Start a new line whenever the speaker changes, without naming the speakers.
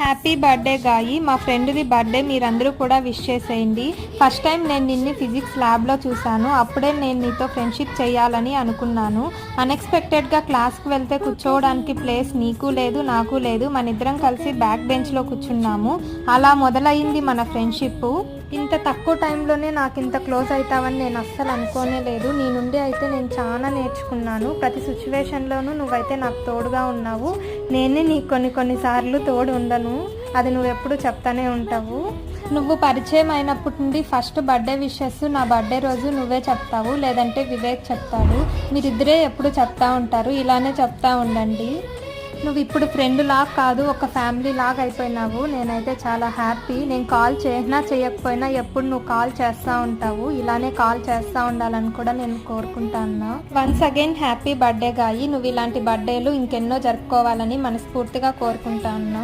Happy birthday గాయి. మా ఫ్రెండ్ది birthday, మీరందరూ కూడా విష్ చేసేయండి. ఫస్ట్ టైం నేను నిన్ను ఫిజిక్స్ ల్యాబ్లో చూశాను. అప్పుడే నేను నీతో ఫ్రెండ్షిప్ చేయాలని అనుకున్నాను. అన్ఎక్స్పెక్టెడ్గా క్లాస్కి వెళ్తే కూర్చోవడానికి ప్లేస్ నీకు లేదు, నాకు లేదు. మన ఇద్దరం కలిసి బ్యాక్ బెంచ్లో కూర్చున్నాము. అలా మొదలైంది మన ఫ్రెండ్షిప్. ఇంత తక్కువ టైంలోనే నాకు ఇంత క్లోజ్ అవుతావని నేను అస్సలు అనుకోనే లేదు. నీ నుండి అయితే నేను చాలా నేర్చుకున్నాను. ప్రతి సిచ్యువేషన్లోనూ నువ్వైతే నాకు తోడుగా ఉన్నావు. నేనే నీకు కొన్నిసార్లు తోడు ఉండను, అది నువ్వు ఎప్పుడు చెప్తానే ఉంటావు. నువ్వు పరిచయం అయినప్పటి నుండి ఫస్ట్ బర్త్డే విషెస్ నా బర్త్డే రోజు నువ్వే చెప్తావు, లేదంటే వివేక్ చెప్తాడు. మీరిద్దరే ఎప్పుడు చెప్తా ఉంటారు. ఇలానే చెప్తా ఉండండి. నువ్వు ఇప్పుడు ఫ్రెండ్ లాగా కాదు, ఒక ఫ్యామిలీ లాగా అయిపోయినావు. నేనైతే చాలా హ్యాపీ. నేను కాల్ చేసినా చేయకపోయినా ఎప్పుడు నువ్వు కాల్ చేస్తూ ఉంటావు. ఇలానే కాల్ చేస్తూ ఉండాలని కూడా నేను కోరుకుంటాను. వన్స్ అగైన్ హ్యాపీ బర్త్డే గాయి. నువ్వు ఇలాంటి బర్త్డేలు ఇంకెన్నో జరుపుకోవాలని మనస్ఫూర్తిగా కోరుకుంటాను.